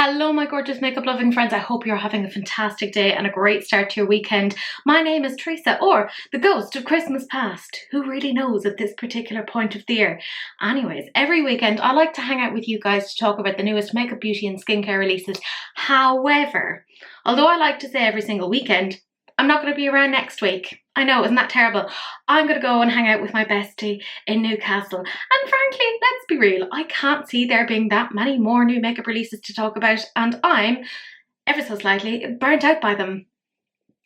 Hello my gorgeous makeup loving friends, I hope you're having a fantastic day and a great start to your weekend. My name is Teresa, or the ghost of Christmas past. Who really knows at this particular point of the year? Anyways, every weekend I like to hang out with you guys to talk about the newest makeup, beauty and skincare releases. However, although I like to say every single weekend, I'm not going to be around next week. I know, isn't that terrible? I'm going to go and hang out with my bestie in Newcastle. And frankly, let's be real, I can't see there being that many more new makeup releases to talk about, and I'm ever so slightly burnt out by them,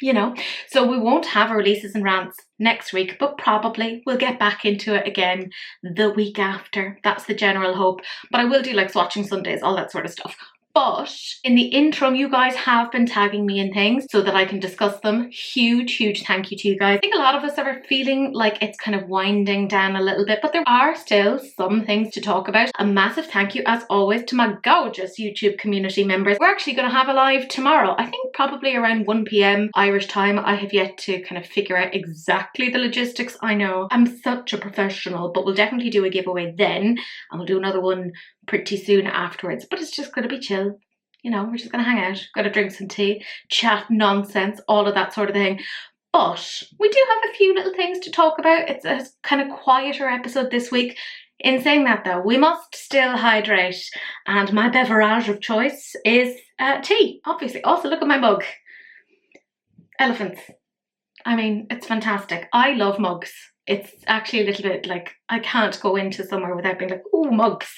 you know. So we won't have releases and rants next week, but probably we'll get back into it again the week after. That's the general hope. But I will do like swatching Sundays, all that sort of stuff. But in the interim, you guys have been tagging me in things so that I can discuss them. Huge thank you to you guys. I think a lot of us are feeling like it's kind of winding down a little bit, but there are still some things to talk about. A massive thank you, as always, to my gorgeous YouTube community members. We're actually going to have a live tomorrow. I think probably around 1 p.m. Irish time. I have yet to kind of figure out exactly the logistics. I know I'm such a professional, but we'll definitely do a giveaway then, and we'll do another one pretty soon afterwards. But it's just going to be chill. You know, we're just going to hang out, going to drink some tea, chat nonsense, all of that sort of thing. But we do have a few little things to talk about. It's a kind of quieter episode this week. In saying that though, we must still hydrate. And my beverage of choice is tea, obviously. Also, look at my mug. Elephants. I mean, it's fantastic. I love mugs. It's actually a little bit like, I can't go into somewhere without being like, ooh, mugs.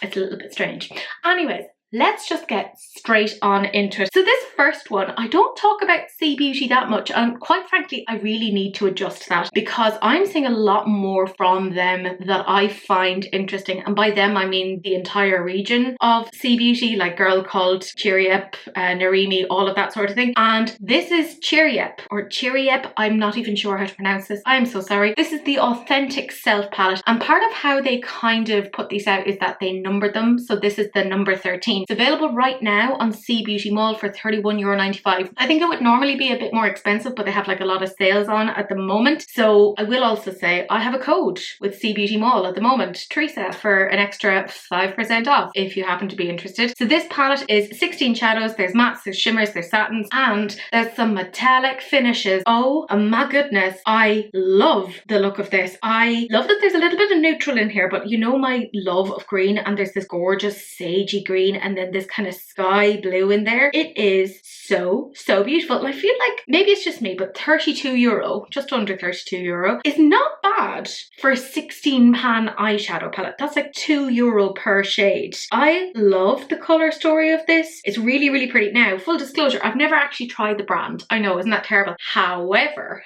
It's a little bit strange. Anyways, let's just get straight on into it. So this first one, I don't talk about C Beauty that much, and quite frankly, I really need to adjust that because I'm seeing a lot more from them that I find interesting. And by them, I mean the entire region of C Beauty, like Girl Cult, Cheeryep, Narimi, all of that sort of thing. And this is Cheeryep, or Cheeryep, I'm not even sure how to pronounce this. I'm so sorry. This is the Authentic Self palette. And part of how they kind of put these out is that they numbered them. So this is the number 13. It's available right now on C Beauty Mall for €31.95. I think it would normally be a bit more expensive, but they have like a lot of sales on at the moment. So I will also say I have a code with C Beauty Mall at the moment, Teresa, for an extra 5% off if you happen to be interested. So this palette is 16 shadows. There's mattes, there's shimmers, there's satins, and there's some metallic finishes. Oh my goodness, I love the look of this. I love that there's a little bit of neutral in here, but you know my love of green, and there's this gorgeous sagey green and then this kind of sky blue in there. It is so beautiful. And I feel like maybe it's just me, but €32, just under €32, is not bad for a 16 pan eyeshadow palette. That's like €2 per shade. I love the color story of this. It's really pretty. Now, full disclosure, I've never actually tried the brand. I know, isn't that terrible? However,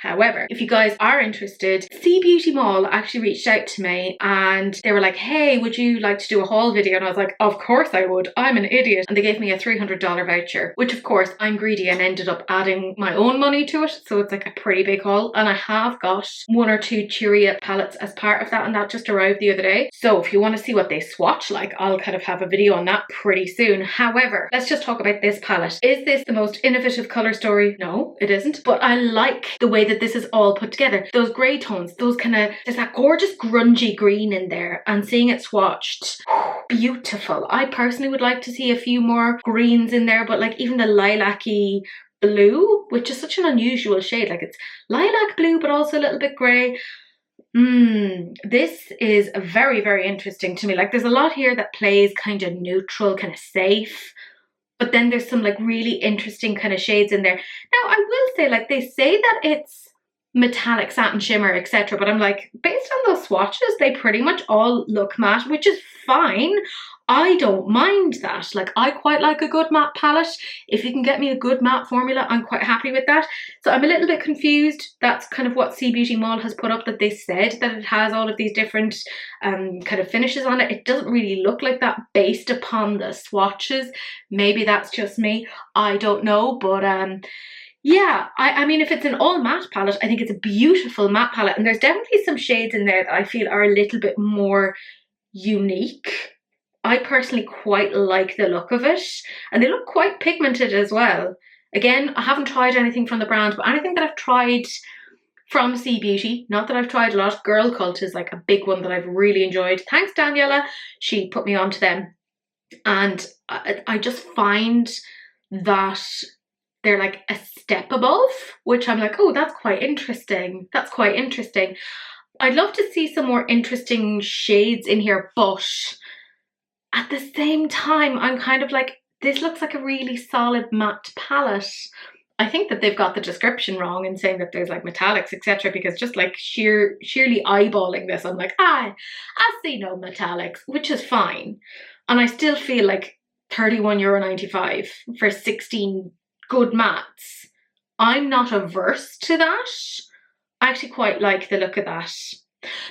if you guys are interested, C Beauty Mall actually reached out to me and they were like, hey, would you like to do a haul video? And I was like, of course I would. I'm an idiot. And they gave me a $300 voucher, which of course I'm greedy and ended up adding my own money to it. So it's like a pretty big haul. And I have got 1 or 2 Cheeryep palettes as part of that, and that just arrived the other day. So if you want to see what they swatch like, I'll kind of have a video on that pretty soon. However, let's just talk about this palette. Is this the most innovative color story? No, it isn't. But I like the way that this is all put together. Those grey tones, those kind of, there's that gorgeous grungy green in there, and seeing it swatched, beautiful. I personally would like to see a few more greens in there, but like even the lilac-y blue, which is such an unusual shade, like it's lilac blue but also a little bit grey. This is very interesting to me. Like there's a lot here that plays kind of neutral, kind of safe, but then there's some like really interesting kind of shades in there. Now I will say, like, they say that it's metallic satin shimmer, etc., but I'm like, based on those swatches, they pretty much all look matte, which is fine. I don't mind that. Like, I quite like a good matte palette. If you can get me a good matte formula, I'm quite happy with that. So I'm a little bit confused. That's kind of what C Beauty Mall has put up, that they said that it has all of these different kind of finishes on it. It doesn't really look like that based upon the swatches. Maybe that's just me. I don't know, but yeah, I mean, if it's an all matte palette, I think it's a beautiful matte palette, and there's definitely some shades in there that I feel are a little bit more unique. I personally quite like the look of it, and they look quite pigmented as well. Again, I haven't tried anything from the brand, but anything that I've tried from C Beauty, not that I've tried a lot, Girl Cult is like a big one that I've really enjoyed. Thanks Daniela, she put me onto them. And I just find that they're like a step above, which I'm like, oh, that's quite interesting. That's quite interesting. I'd love to see some more interesting shades in here, but at the same time, I'm kind of like, this looks like a really solid matte palette. I think that they've got the description wrong in saying that there's like metallics, etc. Because just like sheerly eyeballing this, I'm like, I see no metallics, which is fine. And I still feel like €31.95 for 16 good mattes. I'm not averse to that. I actually quite like the look of that.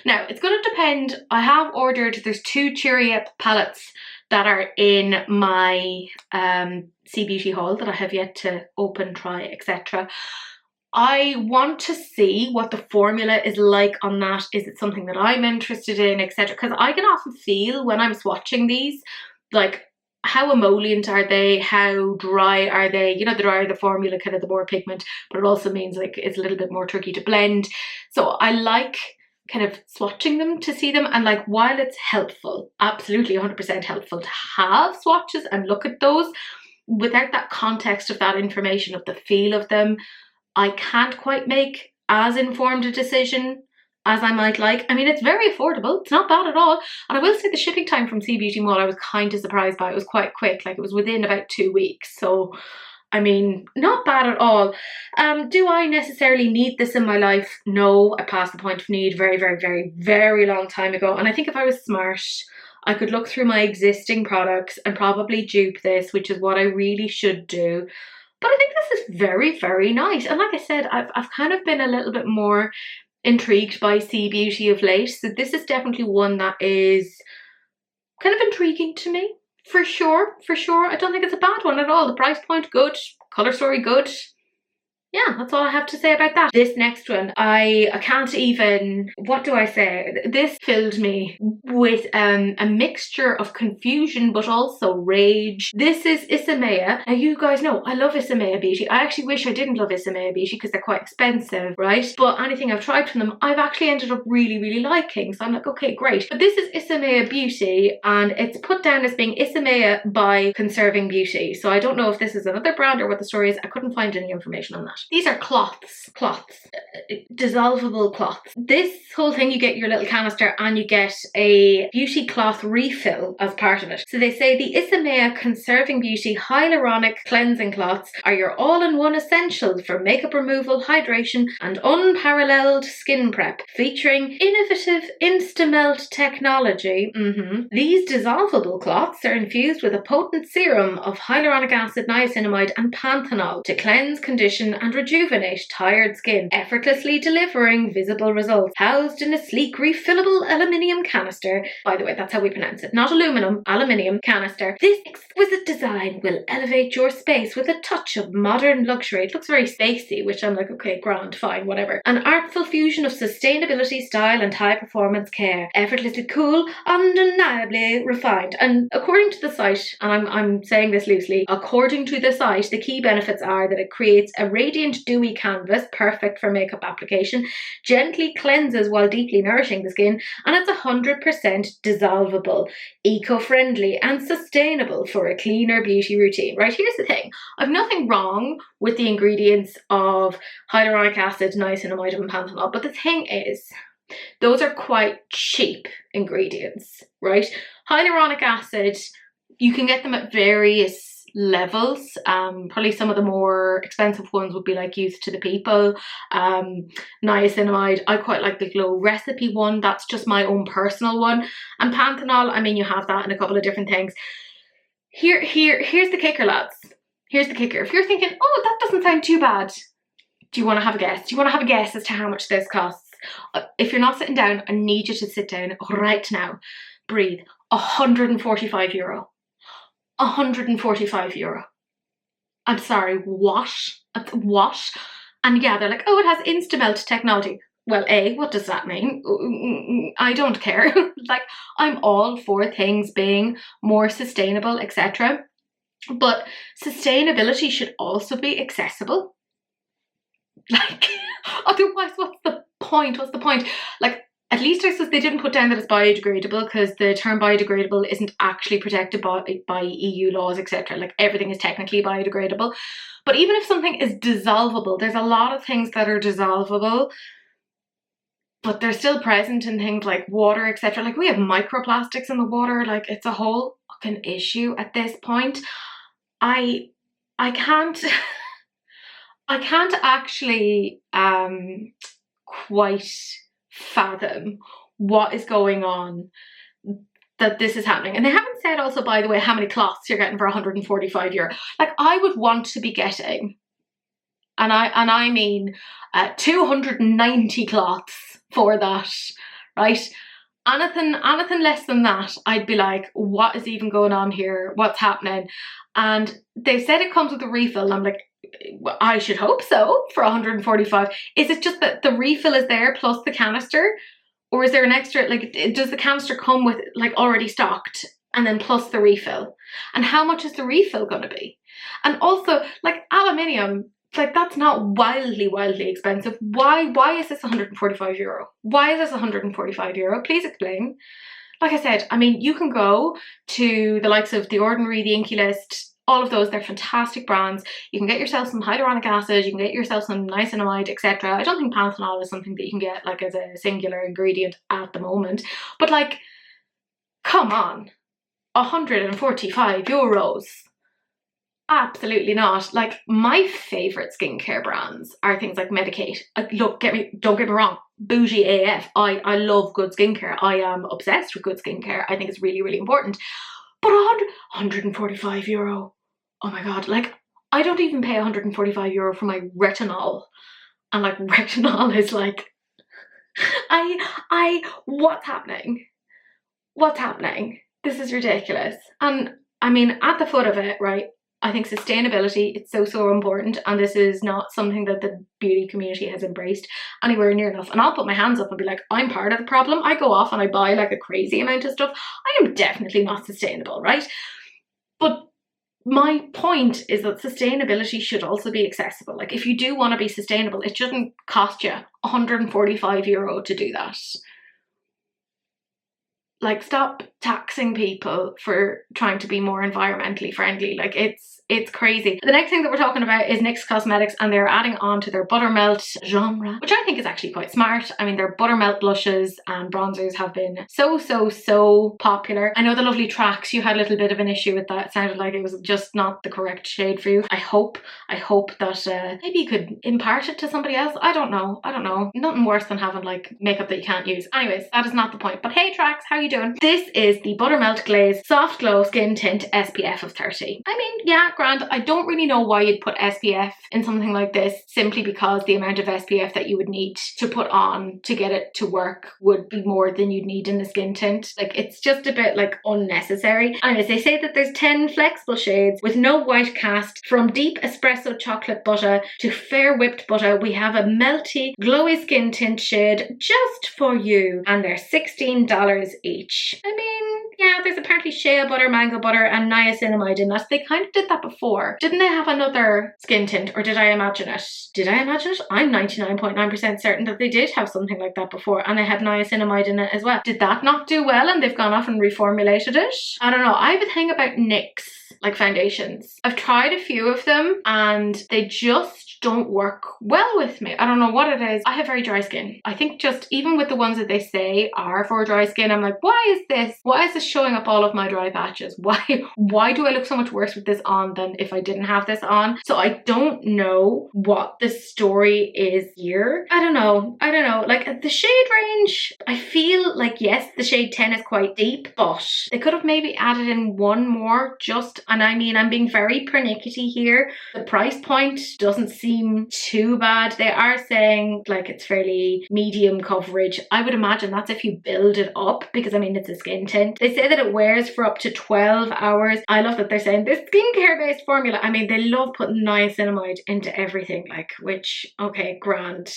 Now, it's going to depend. I have ordered, there's 2 Cheeryep palettes that are in my Sea Beauty haul that I have yet to open, try, etc. I want to see what the formula is like on that. Is it something that I'm interested in, etc.? Because I can often feel when I'm swatching these, like, how emollient are they? How dry are they? You know, the drier the formula, kind of the more pigment, but it also means like it's a little bit more tricky to blend. So I like kind of swatching them to see them, and like, while it's helpful, absolutely 100% helpful to have swatches and look at those, without that context of that information of the feel of them, I can't quite make as informed a decision as I might like. I mean, it's very affordable. It's not bad at all. And I will say the shipping time from Sea Beauty Mall I was kind of surprised by. It was quite quick. Like, it was within about 2 weeks. So, I mean, not bad at all. Do I necessarily need this in my life? No, I passed the point of need very, very, very, very long time ago. And I think if I was smart, I could look through my existing products and probably dupe this, which is what I really should do. But I think this is very, very nice. And like I said, I've kind of been a little bit more intrigued by Sea Beauty of late. So this is definitely one that is kind of intriguing to me. For sure, for sure. I don't think it's a bad one at all. The price point, good. Colour story, good. Yeah, that's all I have to say about that. This next one, I can't even, what do I say? This filled me with a mixture of confusion but also rage. This is Isamaya. Now, you guys know I love Isamaya Beauty. I actually wish I didn't love Isamaya Beauty because they're quite expensive, right? But anything I've tried from them, I've actually ended up really, really liking. So I'm like, okay, great. But this is Isamaya Beauty, and it's put down as being Isamaya by Conserving Beauty. So I don't know if this is another brand or what the story is. I couldn't find any information on that. These are cloths, dissolvable cloths. This whole thing, you get your little canister and you get a beauty cloth refill as part of it. So they say the Isamaya Conserving Beauty Hyaluronic Cleansing Cloths are your all-in-one essentials for makeup removal, hydration and unparalleled skin prep, featuring innovative Instamelt technology. These dissolvable cloths are infused with a potent serum of hyaluronic acid, niacinamide and panthenol to cleanse, condition and rejuvenate tired skin, effortlessly delivering visible results. Housed in a sleek refillable aluminium canister, by the way, that's how we pronounce it, not aluminum, aluminium canister, this exquisite design will elevate your space with a touch of modern luxury. It looks very spacey, which I'm like, okay, grand, fine, whatever. An artful fusion of sustainability, style and high performance care. Effortlessly cool, undeniably refined. And according to the site, and I'm saying this loosely, according to the site, the key benefits are that it creates a radiant dewy canvas, perfect for makeup application, gently cleanses while deeply nourishing the skin, and it's 100% dissolvable, eco-friendly and sustainable for a cleaner beauty routine. Right, here's the thing. I've nothing wrong with the ingredients of hyaluronic acid, niacinamide and panthenol, but the thing is, those are quite cheap ingredients, right? Hyaluronic acid, you can get them at various levels. Probably some of the more expensive ones would be like Youth to the People. Niacinamide, I quite like the Glow Recipe one. That's just my own personal one. And panthenol, I mean, you have that in a couple of different things. Here's the kicker, lads. Here's the kicker. If you're thinking, oh, that doesn't sound too bad, do you want to have a guess? Do you want to have a guess as to how much this costs? If you're not sitting down, I need you to sit down right now. Breathe. €145. €145. I'm sorry, what? What? And yeah, they're like, oh, it has Instamelt technology. Well, A, what does that mean? I don't care. Like, I'm all for things being more sustainable, etc. But sustainability should also be accessible. Like, otherwise, what's the point? What's the point? Like, At least I suppose they didn't put down that it's biodegradable, because the term biodegradable isn't actually protected by EU laws, etc. Like everything is technically biodegradable. But even if something is dissolvable, there's a lot of things that are dissolvable, but they're still present in things like water, etc. Like we have microplastics in the water. Like it's a whole fucking issue at this point. I can't I can't actually quite fathom what is going on that this is happening. And they haven't said also, by the way, how many cloths you're getting for €145. Like I would want to be getting, and I mean 290 cloths for that, right? Anything less than that, I'd be like, what is even going on here? What's happening? And they've said it comes with a refill, and I'm like, I should hope so for 145. Is it just that the refill is there plus the canister? Or is there an extra, like, does the canister come with, like, already stocked and then plus the refill? And how much is the refill going to be? And also, like, aluminium, like, that's not wildly expensive. Why is this €145? Why is this €145? Please explain. Like I said, I mean, you can go to the likes of The Ordinary, The Inky List, all of those, they're fantastic brands. You can get yourself some hyaluronic acid, you can get yourself some niacinamide, etc. I don't think panthenol is something that you can get like as a singular ingredient at the moment. But like, come on, €145. Absolutely not. Like my favourite skincare brands are things like Medicate. Look, don't get me wrong, bougie AF. I love good skincare. I am obsessed with good skincare. I think it's really important. But €145. Oh my god, like I don't even pay €145 for my retinol. And like retinol is like, what's happening? What's happening? This is ridiculous. And I mean, at the foot of it, right, I think sustainability, it's so important, and this is not something that the beauty community has embraced anywhere near enough. And I'll put my hands up and be like, I'm part of the problem. I go off and I buy like a crazy amount of stuff. I am definitely not sustainable, right? But my point is that sustainability should also be accessible. Like if you do want to be sustainable, it shouldn't cost you €145 to do that. Like stop taxing people for trying to be more environmentally friendly. Like it's crazy. The next thing that we're talking about is NYX Cosmetics, and they're adding on to their Buttermelt genre, which I think is actually quite smart. I mean, their Buttermelt blushes and bronzers have been so popular. I know the lovely Tracks, you had a little bit of an issue with that. It sounded like it was just not the correct shade for you. I hope that maybe you could impart it to somebody else. I don't know. Nothing worse than having like makeup that you can't use. Anyways, that is not the point. But hey Tracks, how are you doing? This is the Buttermelt Glaze Soft Glow Skin Tint SPF of 30. I mean, yeah, grand. I don't really know why you'd put SPF in something like this, simply because the amount of SPF that you would need to put on to get it to work would be more than you'd need in the skin tint. Like it's just a bit like unnecessary. Anyways, they say that there's 10 flexible shades with no white cast. From deep espresso chocolate butter to fair whipped butter, we have a melty, glowy skin tint shade just for you, and they're $16 each. I mean, yeah, there's apparently shea butter, mango butter, and niacinamide in that. They kind of did that before. Didn't they have another skin tint, or did I imagine it? Did I imagine it? I'm 99.9% certain that they did have something like that before, and they had niacinamide in it as well. Did that not do well and they've gone off and reformulated it? I don't know. I have a thing about NYX, like foundations. I've tried a few of them and they just don't work well with me. I don't know what it is. I have very dry skin. I think just even with the ones that they say are for dry skin, I'm like, why is this showing up all of my dry patches? Why do I look so much worse with this on than if I didn't have this on? So I don't know what the story is here. I don't know. Like the shade range, I feel like yes, the shade 10 is quite deep, but they could have maybe added in one more just, and I mean, I'm being very pernickety here. The price point doesn't seem too bad. They are saying like it's fairly medium coverage. I would imagine that's if you build it up, because I mean it's a skin tint. They say that it wears for up to 12 hours. I love that they're saying this skincare based formula. I mean, they love putting niacinamide into everything, like, which, okay, grand.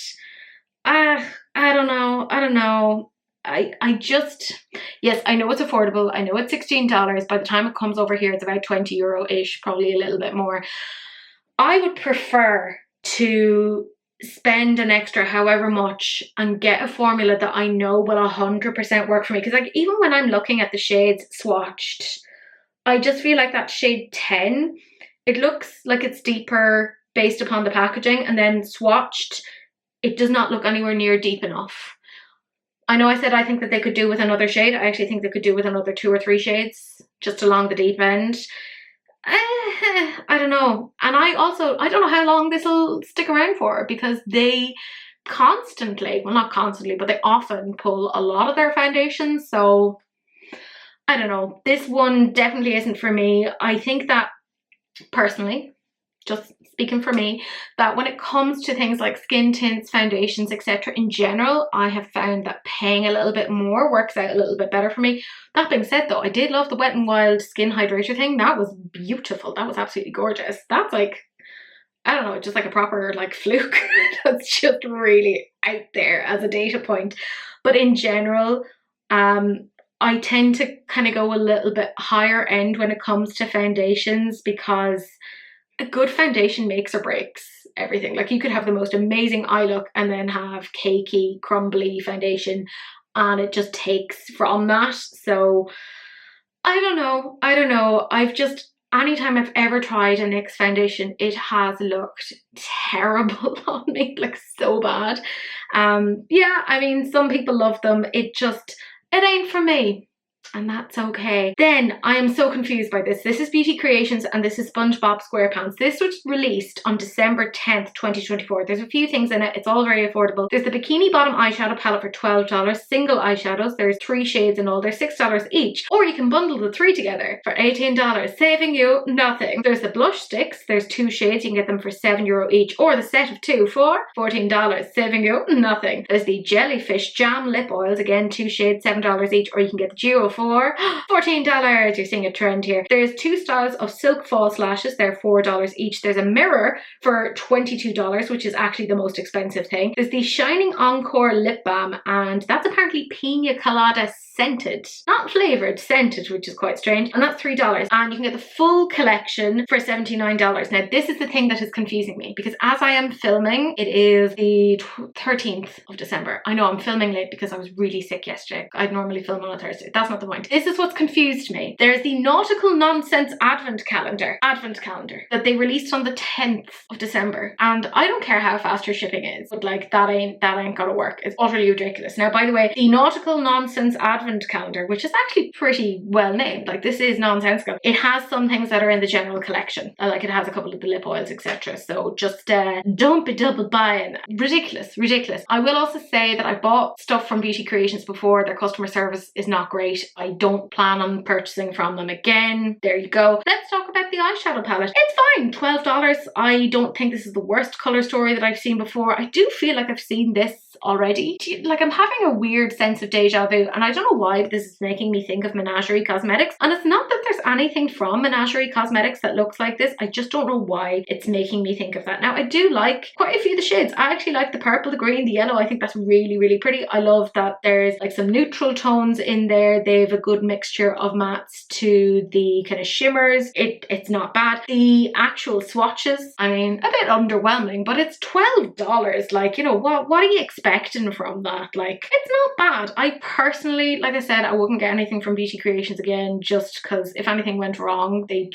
I don't know. I just, yes, I know it's affordable. I know it's $16. By the time it comes over here, it's about €20-ish, probably a little bit more. I would prefer to spend an extra however much and get a formula that I know will 100% work for me. Because like even when I'm looking at the shades swatched, I just feel like that shade 10, it looks like it's deeper based upon the packaging, and then swatched, it does not look anywhere near deep enough. I know I said I think that they could do with another shade. I actually think they could do with another 2 or 3 shades just along the deep end. I don't know. And I don't know how long this will stick around for, because they constantly, well not constantly, but they often pull a lot of their foundations. So I don't know. This one definitely isn't for me. I think that personally, just speaking for me, that when it comes to things like skin tints, foundations, etc. in general, I have found that paying a little bit more works out a little bit better for me. That being said though, I did love the Wet n Wild skin hydrator thing. That was beautiful. That was absolutely gorgeous. That's like, I don't know, just like a proper like fluke. That's just really out there as a data point. But in general, I tend to kind of go a little bit higher end when it comes to foundations, because a good foundation makes or breaks everything. Like you could have the most amazing eye look and then have cakey, crumbly foundation, and it just takes from that. So I don't know. Anytime I've ever tried a NYX foundation, it has looked terrible on me, like so bad. Yeah, I mean, some people love them. It ain't for me. And that's okay. Then I am so confused by this. This is Beauty Creations and this is SpongeBob Squarepants. This was released on December 10th, 2024. There's a few things in it. It's all very affordable. There's the Bikini Bottom eyeshadow palette for $12. Single eyeshadows. There's 3 shades in all. They're $6 each. Or you can bundle the 3 together for $18, saving you nothing. There's the blush sticks. There's 2 shades. You can get them for €7 each. Or the set of 2 for $14, saving you nothing. There's the Jellyfish Jam Lip Oils. Again, 2 shades, $7 each. Or you can get the duo for $14. You're seeing a trend here. There's 2 styles of silk false lashes. They're $4 each. There's a mirror for $22, which is actually the most expensive thing. There's the Shining Encore Lip Balm, and that's apparently pina colada scented. Not flavoured, scented, which is quite strange. And that's $3. And you can get the full collection for $79. Now, this is the thing that is confusing me, because as I am filming, it is the 13th of December. I know I'm filming late because I was really sick yesterday. I'd normally film on a Thursday. That's not the point. This is what's confused me. There's the Nautical Nonsense Advent calendar that they released on the 10th of December. And I don't care how fast your shipping is, but like that ain't gonna work. It's utterly ridiculous. Now, by the way, the Nautical Nonsense Advent calendar, which is actually pretty well named, like this is nonsensical. It has some things that are in the general collection. Like it has a couple of the lip oils, etc. So just don't be double buying. Ridiculous. I will also say that I bought stuff from Beauty Creations before. Their customer service is not great. I don't plan on purchasing from them again. There you go. Let's talk about the eyeshadow palette. It's fine, $12. I don't think this is the worst colour story that I've seen before. I do feel like I've seen this already. Like I'm having a weird sense of deja vu, and I don't know why this is making me think of Menagerie Cosmetics. And it's not that there's anything from Menagerie Cosmetics that looks like this. I just don't know why it's making me think of that. Now, I do like quite a few of the shades. I actually like the purple, the green, the yellow. I think that's really, really pretty. I love that there's like some neutral tones in there. They have a good mixture of mattes to the kind of shimmers. It's not bad. The actual swatches, I mean, a bit underwhelming, but it's $12. Like, you know, what are you expecting from that? Like, it's not bad. I personally, like I said, I wouldn't get anything from Beauty Creations again, just because if anything went wrong, they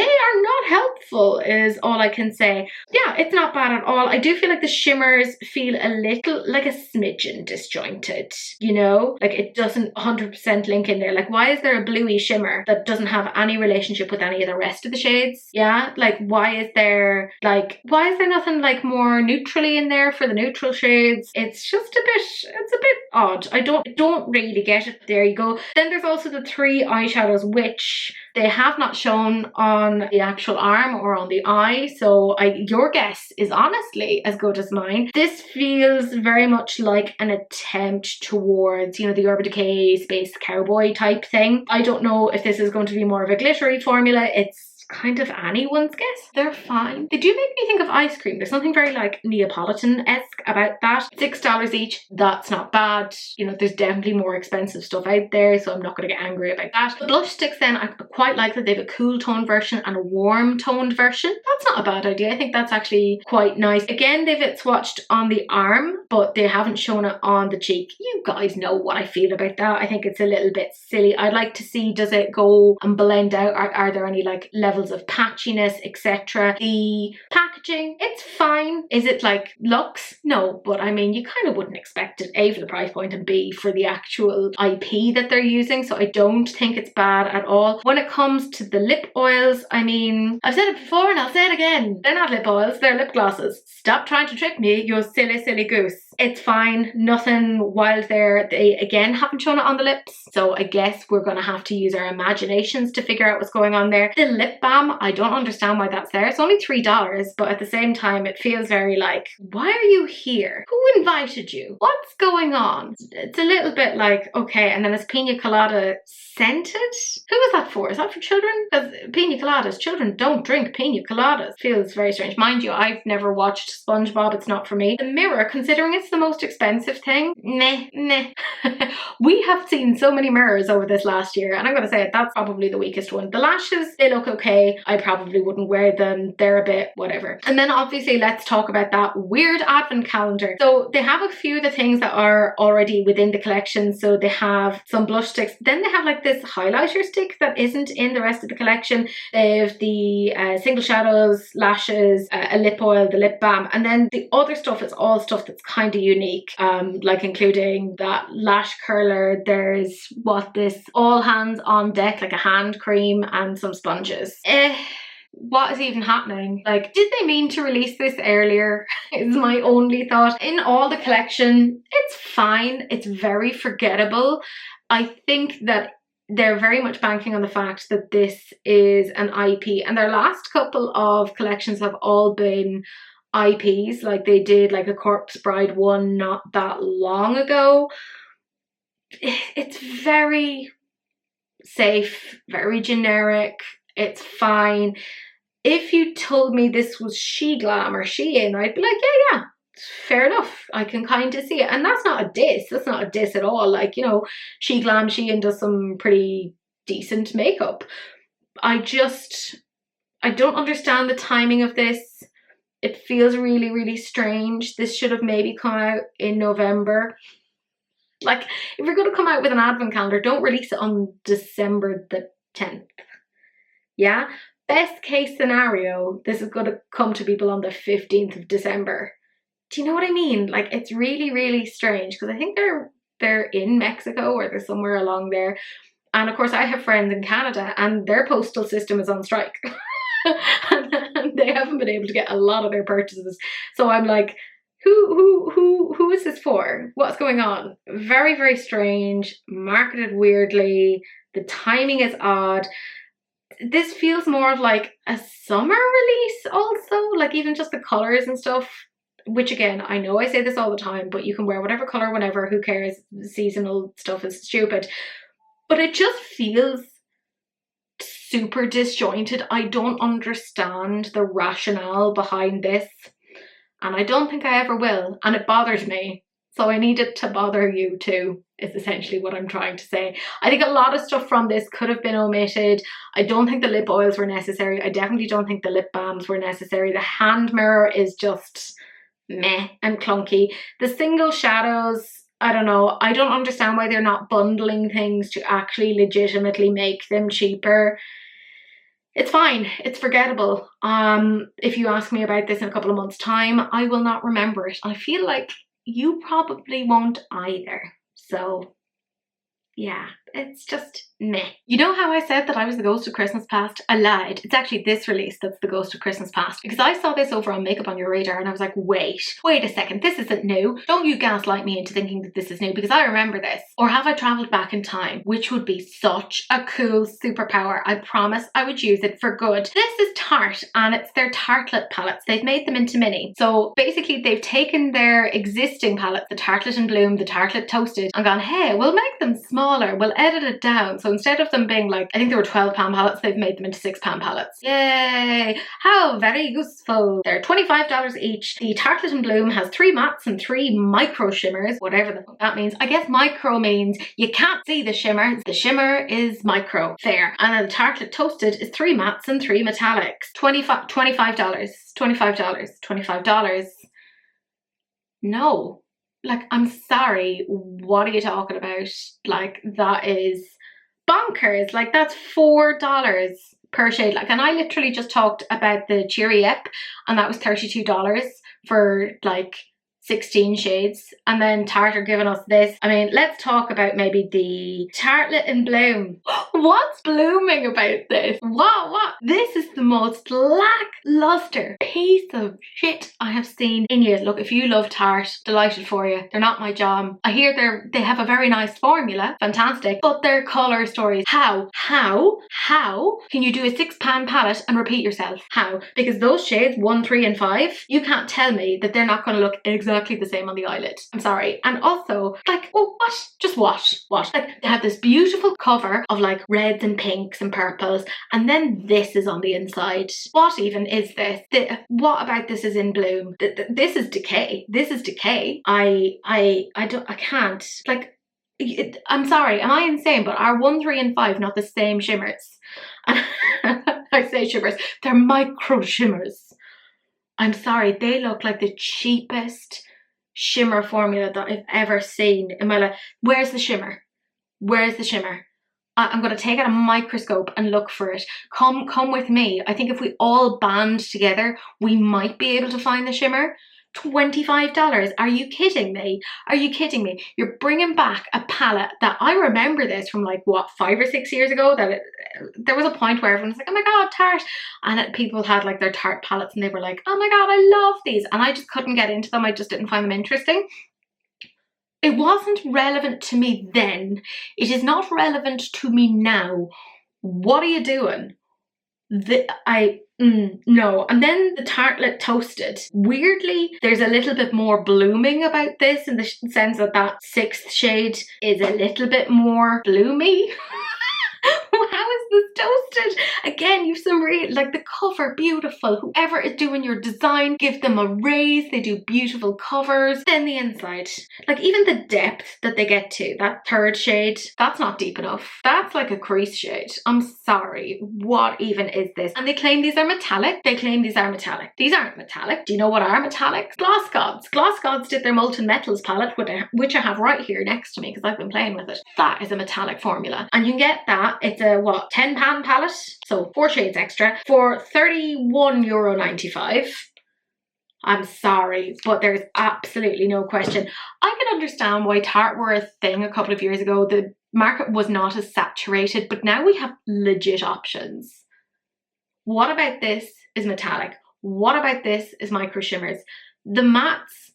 are not helpful is all I can say. Yeah, it's not bad at all. I do feel like the shimmers feel a little like a smidgen disjointed, you know? Like it doesn't 100% link in there. Like why is there a bluey shimmer that doesn't have any relationship with any of the rest of the shades? Yeah, like why is there nothing like more neutrally in there for the neutral shades? It's a bit odd. I don't really get it. There you go. Then there's also the 3 eyeshadows, which they have not shown on the actual arm or on the eye, so your guess is honestly as good as mine. This feels very much like an attempt towards, you know, the Urban Decay Space Cowboy type thing. I don't know if this is going to be more of a glittery formula. It's kind of anyone's guess. They're fine. They do make me think of ice cream. There's something very like Neapolitan-esque about that. $6 each, that's not bad. You know, there's definitely more expensive stuff out there, so I'm not going to get angry about that. The blush sticks then, I quite like that they have a cool toned version and a warm toned version. That's not a bad idea. I think that's actually quite nice. Again, they've it swatched on the arm, but they haven't shown it on the cheek. You guys know what I feel about that. I think it's a little bit silly. I'd like to see, does it go and blend out? Are there any like levels of patchiness, etc.? The packaging, it's fine. Is it like luxe? No, but I mean, you kind of wouldn't expect it, A, for the price point, and B, for the actual IP that they're using. So I don't think it's bad at all. When it comes to the lip oils, I mean, I've said it before and I'll say it again. They're not lip oils, they're lip glosses. Stop trying to trick me, you silly, silly goose. It's fine, nothing wild there. They again haven't shown it on the lips, so I guess we're gonna have to use our imaginations to figure out what's going on there. The lip balm, I don't understand why that's there. It's only $3, but at the same time it feels very like, why are you here? Who invited you? What's going on? It's a little bit like, okay, and then it's pina colada scented? Who is that for? Is that for children? Because pina coladas, children don't drink pina coladas. Feels very strange. Mind you, I've never watched SpongeBob, it's not for me. The mirror, considering it's the most expensive thing, meh. We have seen so many mirrors over this last year, and I'm gonna say it, that's probably the weakest one. The lashes, they look okay. I probably wouldn't wear them. They're a bit whatever. And then obviously let's talk about that weird advent calendar. So they have a few of the things that are already within the collection. So they have some blush sticks. Then they have like this highlighter stick that isn't in the rest of the collection. They have the single shadows, lashes, a lip oil, the lip balm, and then the other stuff is all stuff that's kind of unique, like including that lash curler. There's this all hands on deck, like a hand cream and some sponges. What is even happening? Like, did they mean to release this earlier? Is my only thought. In all the collection, it's fine. It's very forgettable. I think that they're very much banking on the fact that this is an IP, and their last couple of collections have all been IPs. Like they did like a Corpse Bride one not that long ago. It's very safe, very generic. It's fine. If you told me this was She Glam or Shein, I'd be like, yeah, fair enough. I can kind of see it. And that's not a diss. That's not a diss at all. Like, you know, She Glam, Shein does some pretty decent makeup. I don't understand the timing of this. It feels really, really strange. This should have maybe come out in November. Like, if you're going to come out with an advent calendar, don't release it on December the 10th. Yeah? Best case scenario, this is going to come to people on the 15th of December. Do you know what I mean? Like, it's really, really strange, because I think they're in Mexico or they're somewhere along there. And of course, I have friends in Canada and their postal system is on strike. and they haven't been able to get a lot of their purchases. So I'm like, who is this for? What's going on? Very, very strange, marketed weirdly. The timing is odd. This feels more of like a summer release also, like even just the colors and stuff, which again, I know I say this all the time, but you can wear whatever color whenever, who cares? Seasonal stuff is stupid. But it just feels super disjointed. I don't understand the rationale behind this, and I don't think I ever will, and it bothers me. So I need it to bother you too, is essentially what I'm trying to say. I think a lot of stuff from this could have been omitted. I don't think the lip oils were necessary. I definitely don't think the lip balms were necessary. The hand mirror is just meh and clunky. The single shadows, I don't know. I don't understand why they're not bundling things to actually legitimately make them cheaper. It's fine. It's forgettable. If you ask me about this in a couple of months' time, I will not remember it. I feel like you probably won't either. So yeah, it's just meh. You know how I said that I was the Ghost of Christmas Past? I lied. It's actually this release that's the Ghost of Christmas Past, because I saw this over on Makeup on Your Radar and I was like, wait a second, this isn't new. Don't you gaslight me into thinking that this is new, because I remember this. Or have I travelled back in time? Which would be such a cool superpower. I promise I would use it for good. This is Tarte, and it's their Tartelette palettes. They've made them into mini. So basically they've taken their existing palettes, the Tartelette in Bloom, the Tartelette Toasted, and gone, hey, we'll make them smaller. We'll edit it down. So instead of them being like, I think there were 12 pound palettes, they've made them into 6 pound palettes. Yay! How very useful. They're $25 each. The Tartelette in Bloom has 3 mattes and 3 micro shimmers, whatever the fuck that means. I guess micro means you can't see the shimmer. The shimmer is micro. Fair. And then the Tartelette Toasted is 3 mattes and 3 metallics. $25. No. Like, I'm sorry, what are you talking about? Like, that is bonkers. Like, that's $4 per shade. Like, and I literally just talked about the Cheeryep, and that was $32 for like 16 shades. And then Tarte are giving us this. I mean, let's talk about maybe the Tartelette in Bloom. What's blooming about this? What? This is the most lackluster piece of shit I have seen in years. Look, if you love Tarte, delighted for you. They're not my jam. I hear they have a very nice formula, fantastic, but their colour stories. How can you do a 6 pan palette and repeat yourself? How? Because those shades 1, 3 and 5, you can't tell me that they're not going to look exactly the same on the eyelid. I'm sorry. And also, like, oh, what? Just what? Like, they have this beautiful cover of like reds and pinks and purples, and then this is on the inside. What even is this? What about this is in bloom? This is decay. This is decay. I can't. Like, I'm sorry, am I insane? But are 1, 3 and 5 not the same shimmers? I say shimmers, they're micro shimmers. I'm sorry, they look like the cheapest shimmer formula that I've ever seen in my life. Where's the shimmer? Where's the shimmer? I'm going to take out a microscope and look for it. Come with me. I think if we all band together, we might be able to find the shimmer. $25. Are you kidding me? Are you kidding me? You're bringing back a palette that I remember this from like what, 5 or 6 years ago, that there was a point where everyone was like, oh my god, Tarte, and people had like their Tarte palettes and they were like, oh my god, I love these, and I just couldn't get into them. I just didn't find them interesting. It wasn't relevant to me then. It is not relevant to me now. What are you doing? No. And then the Tartelette Toasted. Weirdly, there's a little bit more blooming about this, in the sense that that 6th shade is a little bit more bloomy. How is this toasted? Again, you've some real, like, the cover, beautiful. Whoever is doing your design, give them a raise. They do beautiful covers. Then the inside, like, even the depth that they get to, that 3rd shade, that's not deep enough. That's like a crease shade. I'm sorry, what even is this? And they claim these are metallic. These aren't metallic. Do you know what are metallic? Gloss Gods. Gloss Gods did their Molten Metals palette, which I have right here next to me because I've been playing with it. That is a metallic formula, and you can get that. It's a what, 10 pan palette, so 4 shades extra, for €31.95. I'm sorry, but there's absolutely no question. I can understand why Tarte were a thing a couple of years ago. The market was not as saturated, but now we have legit options. What about this is metallic? What about this is micro shimmers? The mattes,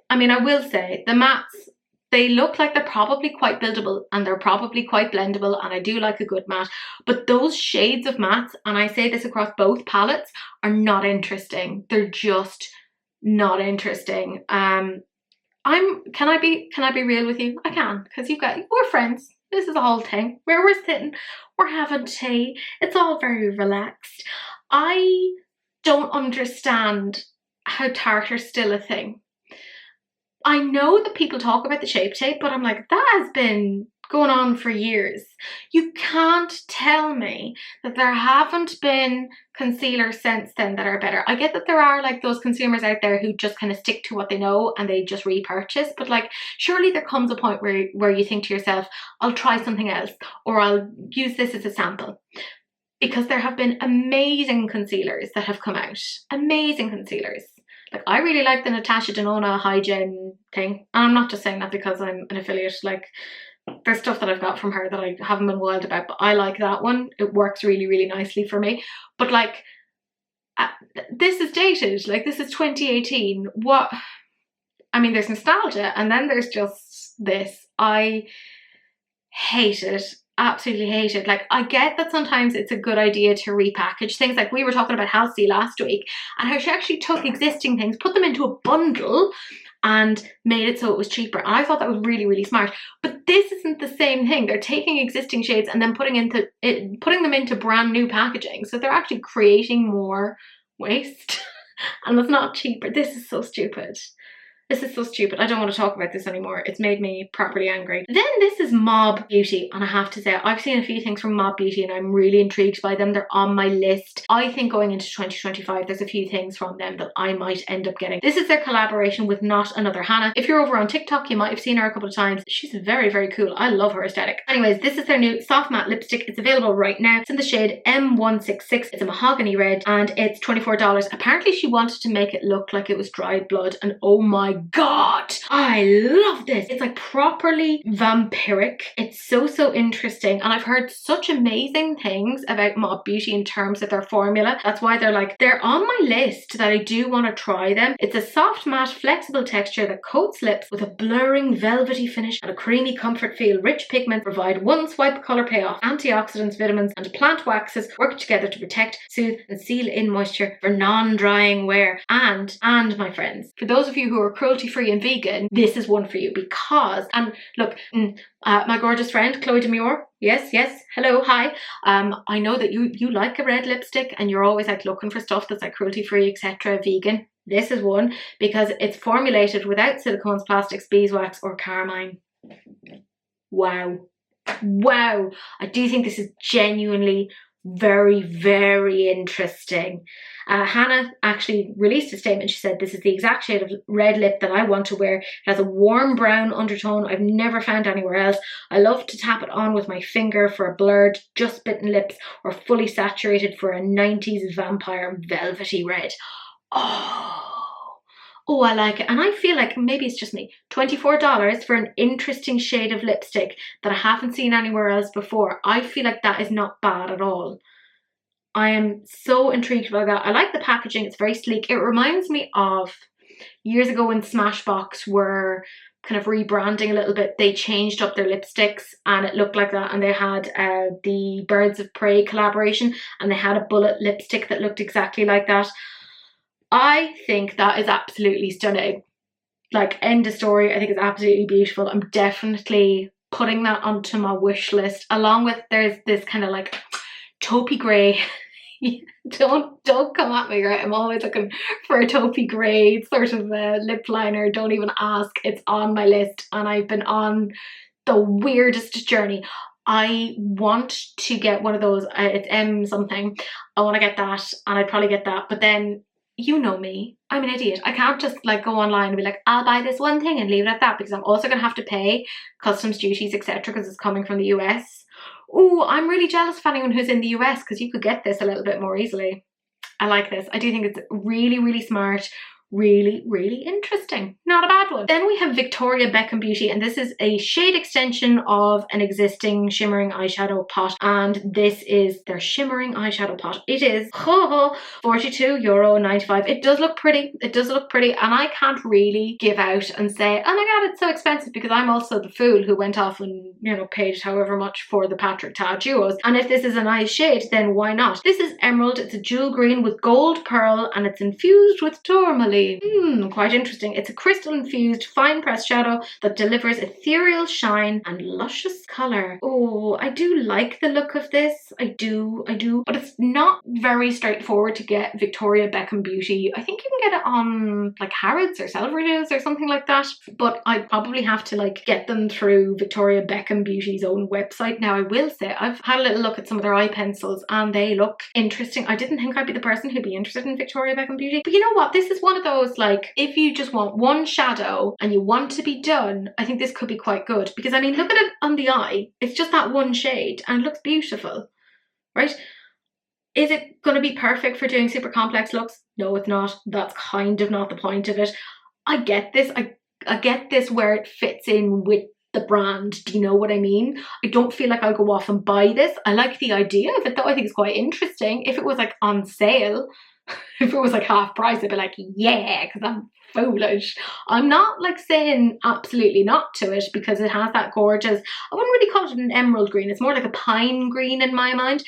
I mean, I will say the mattes, they look like they're probably quite buildable and they're probably quite blendable, and I do like a good matte, but those shades of mattes, and I say this across both palettes, are not interesting. They're just not interesting. Can I be real with you? I can, because we're friends. This is a whole thing where we're sitting, we're having tea, it's all very relaxed. I don't understand how Tarte are still a thing. I know that people talk about the Shape Tape, but I'm like, that has been going on for years. You can't tell me that there haven't been concealers since then that are better. I get that there are like those consumers out there who just kind of stick to what they know and they just repurchase, but like, surely there comes a point where you think to yourself, I'll try something else, or I'll use this as a sample. Because there have been amazing concealers that have come out. Amazing concealers. Like, I really like the Natasha Denona Hygiene thing. And I'm not just saying that because I'm an affiliate. Like, there's stuff that I've got from her that I haven't been wild about, but I like that one. It works really, really nicely for me. But like, this is dated. Like, this is 2018. What? I mean, there's nostalgia, and then there's just this. I hate it. Absolutely hate it. Like, I get that sometimes it's a good idea to repackage things. Like, we were talking about Halsey last week and how she actually took existing things, put them into a bundle, and made it so it was cheaper. And I thought that was really, really smart. But this isn't the same thing. They're taking existing shades and then putting them into brand new packaging. So they're actually creating more waste. And it's not cheaper. This is so stupid. This is so stupid. I don't want to talk about this anymore. It's made me properly angry. Then this is Mob Beauty, and I have to say I've seen a few things from Mob Beauty and I'm really intrigued by them. They're on my list. I think going into 2025 there's a few things from them that I might end up getting. This is their collaboration with Not Another Hanna. If you're over on TikTok you might have seen her a couple of times. She's very, very cool. I love her aesthetic. Anyways, this is their new soft matte lipstick. It's available right now. It's in the shade M166. It's a mahogany red and it's $24. Apparently she wanted to make it look like it was dried blood, and oh my god, I love this. It's like properly vampiric. It's so interesting, and I've heard such amazing things about Mob Beauty in terms of their formula. That's why they're on my list that I do want to try them. It's a soft matte flexible texture that coats lips with a blurring velvety finish and a creamy comfort feel. Rich pigments provide one swipe color payoff. Antioxidants, vitamins and plant waxes work together to protect, soothe and seal in moisture for non-drying wear. And my friends, for those of you who are cruelty-free and vegan, this is one for you, because, and look, my gorgeous friend Chloe Demure, yes, hello, hi, I know that you like a red lipstick and you're always like looking for stuff that's like cruelty-free, etc., vegan. This is one because it's formulated without silicones, plastics, beeswax or carmine. Wow, I do think this is genuinely very, very interesting. Hanna actually released a statement. She said, "This is the exact shade of red lip that I want to wear. It has a warm brown undertone I've never found anywhere else. I love to tap it on with my finger for a blurred, just bitten lips, or fully saturated for a 90s vampire velvety red." Oh, I like it. And I feel like, maybe it's just me, $24 for an interesting shade of lipstick that I haven't seen anywhere else before. I feel like that is not bad at all. I am so intrigued by that. I like the packaging. It's very sleek. It reminds me of years ago when Smashbox were kind of rebranding a little bit. They changed up their lipsticks and it looked like that, and they had the Birds of Prey collaboration and they had a bullet lipstick that looked exactly like that. I think that is absolutely stunning. Like, end of story. I think it's absolutely beautiful. I'm definitely putting that onto my wish list, along with there's this kind of like taupey grey. don't come at me, right? I'm always looking for a taupey grey sort of lip liner. Don't even ask. It's on my list and I've been on the weirdest journey. I want to get one of those. It's M something. I want to get that, and I'd probably get that, but then you know me, I'm an idiot. I can't just like go online and be like, I'll buy this one thing and leave it at that, because I'm also going to have to pay customs duties, etc., because it's coming from the US. Oh, I'm really jealous of anyone who's in the US, because you could get this a little bit more easily. I like this. I do think it's really, really smart. Really, really interesting. Not a bad one. Then we have Victoria Beckham Beauty, and this is a shade extension of an existing shimmering eyeshadow pot, and this is their shimmering eyeshadow pot. It is €42.95. It does look pretty. It does look pretty, and I can't really give out and say, oh my god, it's so expensive, because I'm also the fool who went off and, you know, paid however much for the Patrick Ta duos. And if this is a nice shade, then why not? This is Emerald. It's a jewel green with gold pearl, and it's infused with tourmaline. Quite interesting. It's a crystal infused fine pressed shadow that delivers ethereal shine and luscious colour. Oh, I do like the look of this. I do. But it's not very straightforward to get Victoria Beckham Beauty. I think you can get it on like Harrods or Selfridges or something like that. But I'd probably have to like get them through Victoria Beckham Beauty's own website. Now, I will say I've had a little look at some of their eye pencils and they look interesting. I didn't think I'd be the person who'd be interested in Victoria Beckham Beauty. But you know what? This is one of those, like, if you just want one shadow and you want to be done, I think this could be quite good, because I mean, look at it on the eye. It's just that one shade and it looks beautiful, right? Is it going to be perfect for doing super complex looks? No, it's not. That's kind of not the point of it. I get this. I get this where it fits in with the brand. Do you know what I mean? I don't feel like I'll go off and buy this. I like the idea of it though. I think it's quite interesting. If it was like on sale, if it was like half price, I'd be like, yeah, because I'm foolish. I'm not like saying absolutely not to it, because it has that gorgeous, I wouldn't really call it an emerald green, it's more like a pine green in my mind,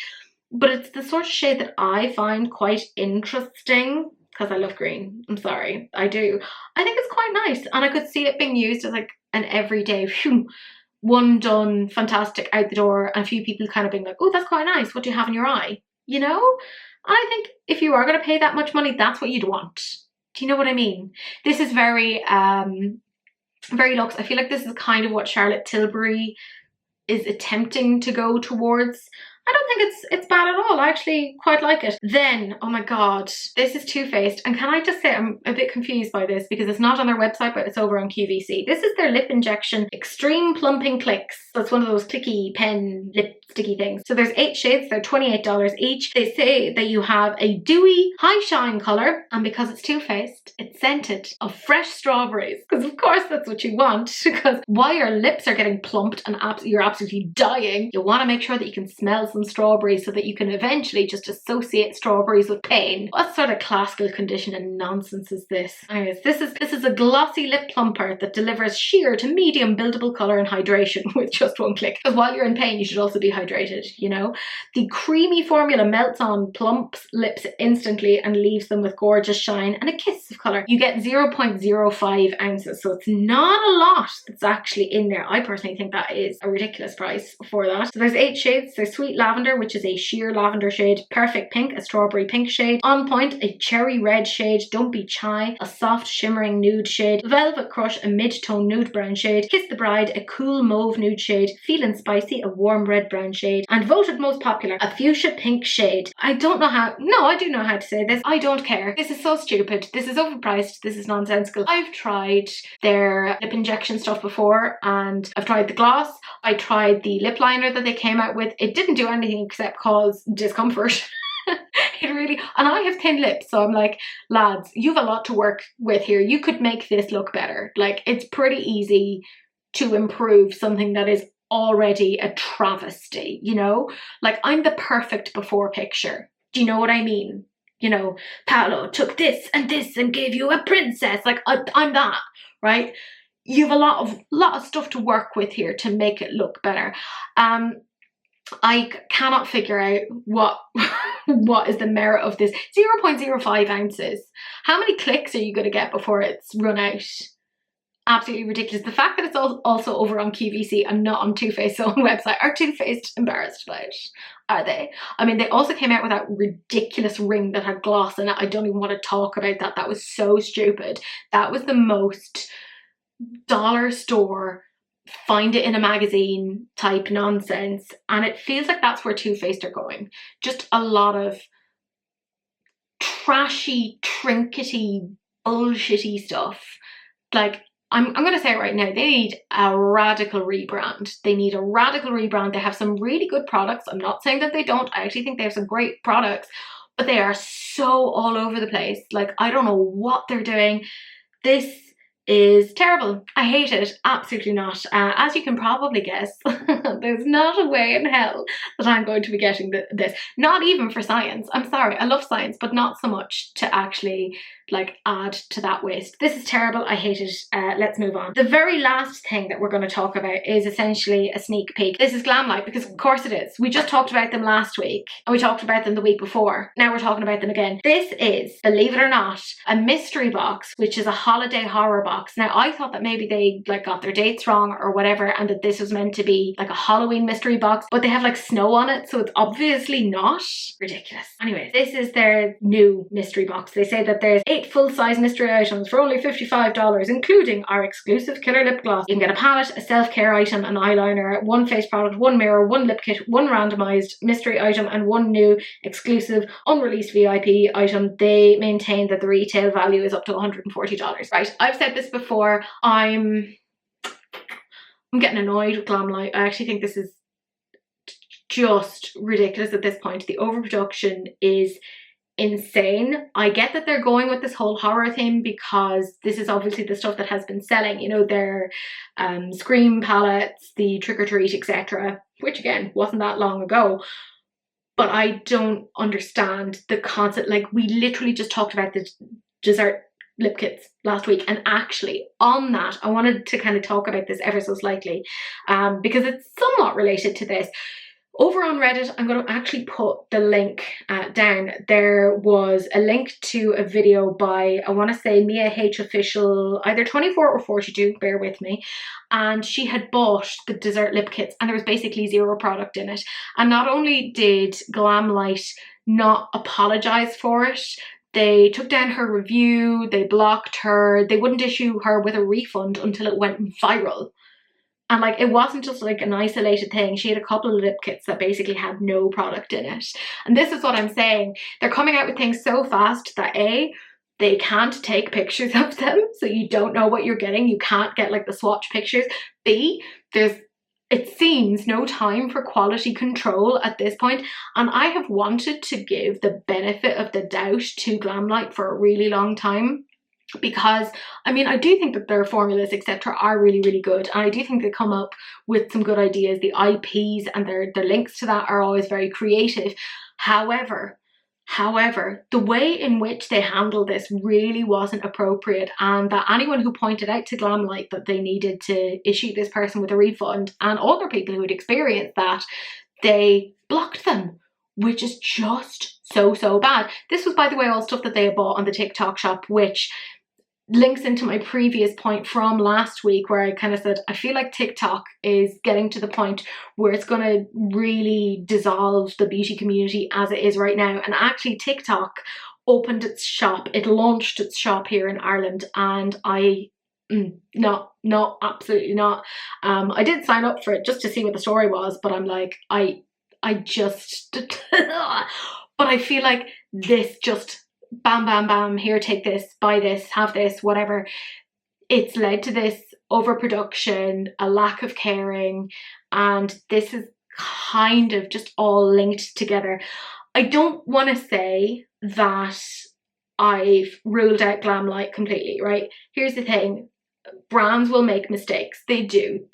but it's the sort of shade that I find quite interesting. because I love green. I'm sorry, I do. I think it's quite nice, and I could see it being used as like an everyday one done, fantastic, out the door, and a few people kind of being like, oh, that's quite nice, what do you have in your eye, you know? And I think if you are going to pay that much money, that's what you'd want. Do you know what I mean? This is very very luxe. I feel like this is kind of what Charlotte Tilbury is attempting to go towards. I don't think it's bad at all. I actually quite like it. Then, oh my god, this is Too Faced. And can I just say I'm a bit confused by this because it's not on their website, but it's over on QVC. This is their Lip Injection Extreme Plumping Clicks. That's one of those clicky pen lip sticky things. So there's 8 shades. They're $28 each. They say that you have a dewy, high shine colour. And because it's Too Faced, it's scented of fresh strawberries. Because of course that's what you want. Because while your lips are getting plumped and you're absolutely dying, you want to make sure that you can smell some strawberries so that you can eventually just associate strawberries with pain. What sort of classical condition and nonsense is this? Anyways, this is a glossy lip plumper that delivers sheer to medium buildable colour and hydration with just one click. Because while you're in pain, you should also be hydrated, you know? The creamy formula melts on plumps lips instantly and leaves them with gorgeous shine and a kiss of colour. You get 0.05 ounces, so it's not a lot that's actually in there. I personally think that is a ridiculous price for that. So there's 8 shades. There's Sweet Lavender, which is a sheer lavender shade, Perfect Pink, a strawberry pink shade, On Point, a cherry red shade, Don't Be Shy, a soft shimmering nude shade, Velvet Crush, a mid-tone nude brown shade, Kiss the Bride, a cool mauve nude shade, Feelin' Spicy, a warm red brown shade, and voted most popular, a fuchsia pink shade. I don't know how, no, I do know how to say this. I don't care. This is so stupid. This is overpriced. This is nonsensical. I've tried their lip injection stuff before, and I've tried the gloss. I tried the lip liner that they came out with. It didn't do anything except cause discomfort. It really, and I have thin lips, so I'm like, lads, you have a lot to work with here. You could make this look better. Like, it's pretty easy to improve something that is already a travesty, you know? Like, I'm the perfect before picture. Do you know what I mean? You know, Paolo took this and gave you a princess. Like, I'm that, right? You have a lot of stuff to work with here to make it look better. I cannot figure out what is the merit of this. 0.05 ounces. How many clicks are you going to get before it's run out? Absolutely ridiculous. The fact that it's also over on QVC and not on Too Faced's own website. Are Too Faced embarrassed by it? Are they? I mean, they also came out with that ridiculous ring that had gloss in it. I don't even want to talk about that. That was so stupid. That was the most dollar store, find it in a magazine type nonsense, and it feels like that's where Too Faced are going. Just a lot of trashy, trinkety, bullshitty stuff. Like, I'm going to say it right now, they need a radical rebrand. They need a radical rebrand. They have some really good products. I'm not saying that they don't. I actually think they have some great products, but they are so all over the place. Like, I don't know what they're doing. This is terrible. I hate it. Absolutely not. As you can probably guess, there's not a way in hell that I'm going to be getting this. Not even for science. I'm sorry. I love science, but not so much to actually like add to that waste. This is terrible. I hate it. Let's move on. The very last thing that we're going to talk about is essentially a sneak peek. This is Glamlite, because of course it is. We just talked about them last week and we talked about them the week before. Now we're talking about them again. This is, believe it or not, a mystery box, which is a holiday horror box. Now I thought that maybe they like got their dates wrong or whatever, and that this was meant to be like a Halloween mystery box, but they have like snow on it, so it's obviously not. Ridiculous. Anyway, this is their new mystery box. They say that there's 8 full-size mystery items for only $55, including our exclusive killer lip gloss. You can get a palette, a self-care item, an eyeliner, 1 face product, 1 mirror, 1 lip kit, 1 randomized mystery item, and 1 new exclusive unreleased VIP item. They maintain that the retail value is up to $140. Right, I've said this before. I'm getting annoyed with Glamlite. I actually think this is just ridiculous at this point. The overproduction is insane. I get that they're going with this whole horror thing because this is obviously the stuff that has been selling, you know, their Scream palettes, the Trick or Treat, etc., which again wasn't that long ago. But I don't understand the concept. Like, we literally just talked about the dessert lip kits last week, and actually on that I wanted to kind of talk about this ever so slightly because it's somewhat related to this. Over on Reddit, I'm going to actually put the link down. There was a link to a video by, I want to say, Mia H Official, either 24 or 42, bear with me. And she had bought the dessert lip kits and there was basically zero product in it. And not only did Glamlite not apologise for it, they took down her review, they blocked her, they wouldn't issue her with a refund until it went viral. And like, it wasn't just like an isolated thing. She had a couple of lip kits that basically had no product in it. And this is what I'm saying. They're coming out with things so fast that A, they can't take pictures of them. So you don't know what you're getting. You can't get like the swatch pictures. B, there's, it seems, no time for quality control at this point. And I have wanted to give the benefit of the doubt to Glamlite for a really long time. Because, I mean, I do think that their formulas, etc. are really, really good. And I do think they come up with some good ideas. The IPs and their links to that are always very creative. However, the way in which they handled this really wasn't appropriate, and that anyone who pointed out to Glamlite that they needed to issue this person with a refund, and other people who had experienced that, they blocked them, which is just so bad. This was, by the way, all stuff that they had bought on the TikTok shop, which links into my previous point from last week where I kind of said I feel like TikTok is getting to the point where it's going to really dissolve the beauty community as it is right now. And actually TikTok opened its shop, it launched its shop here in Ireland, and no, absolutely not. I did sign up for it just to see what the story was, but I'm like, I just but I feel like this just bam, bam, bam, here, take this, buy this, have this, whatever. It's led to this overproduction, a lack of caring, and this is kind of just all linked together. I don't want to say that I've ruled out Glamlite completely, right? Here's the thing. Brands will make mistakes. They do.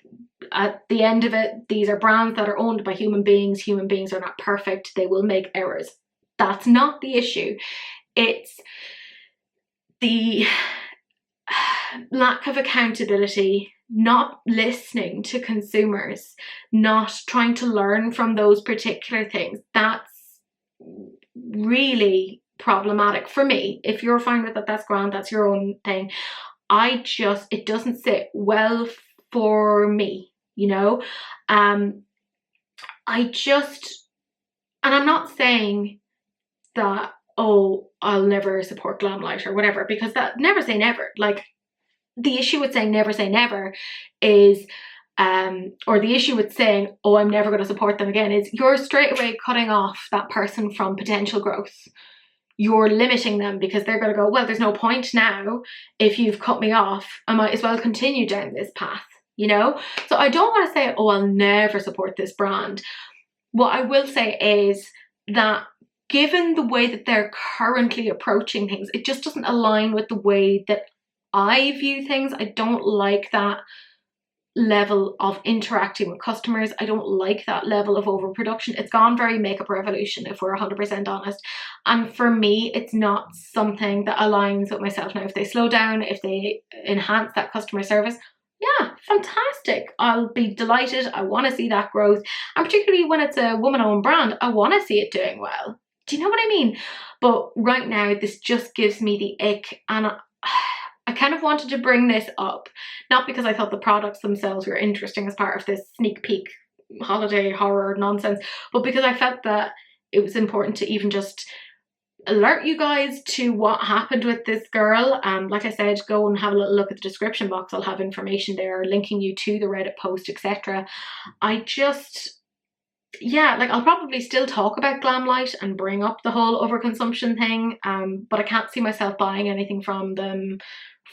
At the end of it, these are brands that are owned by human beings. Human beings are not perfect. They will make errors. That's not the issue. It's the lack of accountability, not listening to consumers, not trying to learn from those particular things. That's really problematic for me. If you're fine with that, that's grand, that's your own thing. It doesn't sit well for me, you know? And I'm not saying that, oh, I'll never support Glamlite or whatever, because that, never say never. Like, the issue with saying never say never is, or the issue with saying, oh, I'm never going to support them again, is you're straight away cutting off that person from potential growth. You're limiting them because they're going to go, well, there's no point now. If you've cut me off, I might as well continue down this path, you know? So I don't want to say, oh, I'll never support this brand. What I will say is that given the way that they're currently approaching things, it just doesn't align with the way that I view things. I don't like that level of interacting with customers. I don't like that level of overproduction. It's gone very makeup revolution, if we're 100% honest. And for me, it's not something that aligns with myself. Now, if they slow down, if they enhance that customer service, yeah, fantastic. I'll be delighted. I want to see that growth. And particularly when it's a woman-owned brand, I want to see it doing well. Do you know what I mean? But right now, this just gives me the ick, and I kind of wanted to bring this up, not because I thought the products themselves were interesting as part of this sneak peek holiday horror nonsense, but because I felt that it was important to even just alert you guys to what happened with this girl. Like I said, go and have a little look at the description box. I'll have information there linking you to the Reddit post, etc. Yeah, like, I'll probably still talk about Glamlite and bring up the whole overconsumption thing, but I can't see myself buying anything from them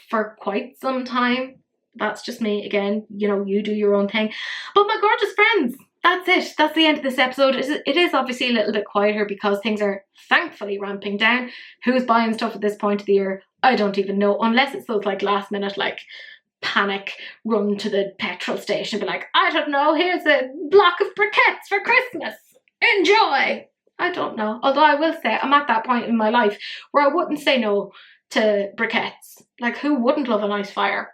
for quite some time. That's just me. Again, you know, you do your own thing. But my gorgeous friends, that's it. That's the end of this episode. It is obviously a little bit quieter because things are thankfully ramping down. Who's buying stuff at this point of the year? I don't even know, unless it's those like last minute, like, panic run to the petrol station, be like, I don't know, here's a block of briquettes for Christmas, enjoy. I don't know, although I will say I'm at that point in my life where I wouldn't say no to briquettes. Like, who wouldn't love a nice fire?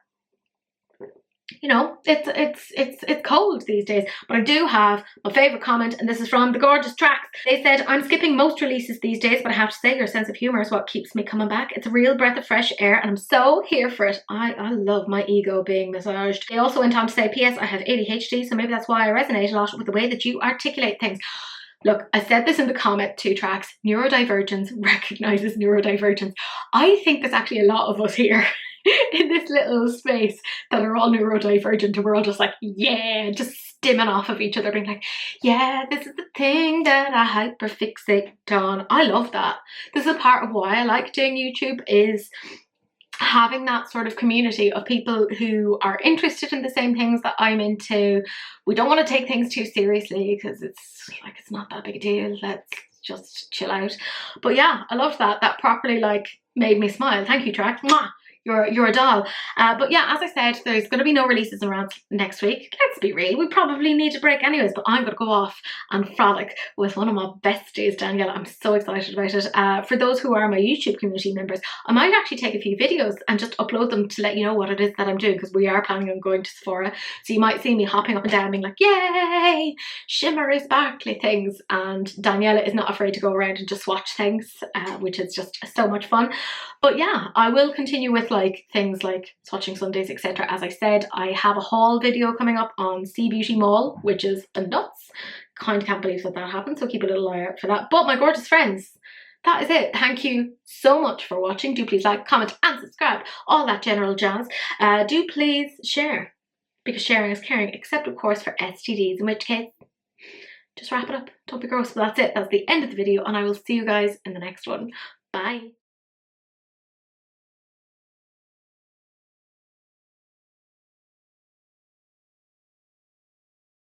you know, it's cold these days. But I do have my favourite comment, and this is from the gorgeous Tracks. They said, I'm skipping most releases these days, but I have to say your sense of humour is what keeps me coming back. It's a real breath of fresh air and I'm so here for it. I love my ego being massaged. They also went on to say, P.S. I have ADHD, so maybe that's why I resonate a lot with the way that you articulate things. Look, I said this in the comment to Tracks, neurodivergence recognises neurodivergence. I think there's actually a lot of us here in this little space that are all neurodivergent, and we're all just like, yeah, just stimming off of each other, being like, yeah, this is the thing that I hyperfixate on. I love that. This is a part of why I like doing YouTube, is having that sort of community of people who are interested in the same things that I'm into. We don't want to take things too seriously because it's like, it's not that big a deal. Let's just chill out. But yeah, I loved that. That properly like made me smile. Thank you, Track. Mwah! You're a doll. But yeah, as I said, there's going to be no releases in Rants next week. Let's be real, we probably need a break anyways, but I'm going to go off and frolic with one of my besties, Danielle. I'm so excited about it. For those who are my YouTube community members, I might actually take a few videos and just upload them to let you know what it is that I'm doing, because we are planning on going to Sephora. So you might see me hopping up and down being like, yay, shimmery, sparkly things. And Daniela is not afraid to go around and just swatch things, which is just so much fun. But yeah, I will continue with like things like swatching Sundays, etc. As I said, I have a haul video coming up on Sea Beauty Mall, which is nuts. Kind of can't believe that happened, so keep a little eye out for that. But my gorgeous friends, that is it. Thank you so much for watching. Do please like, comment and subscribe, all that general jazz. Do please share, because sharing is caring, except of course for STDs, in which case just wrap it up. Don't be gross. But that's it. That's the end of the video, and I will see you guys in the next one. Bye.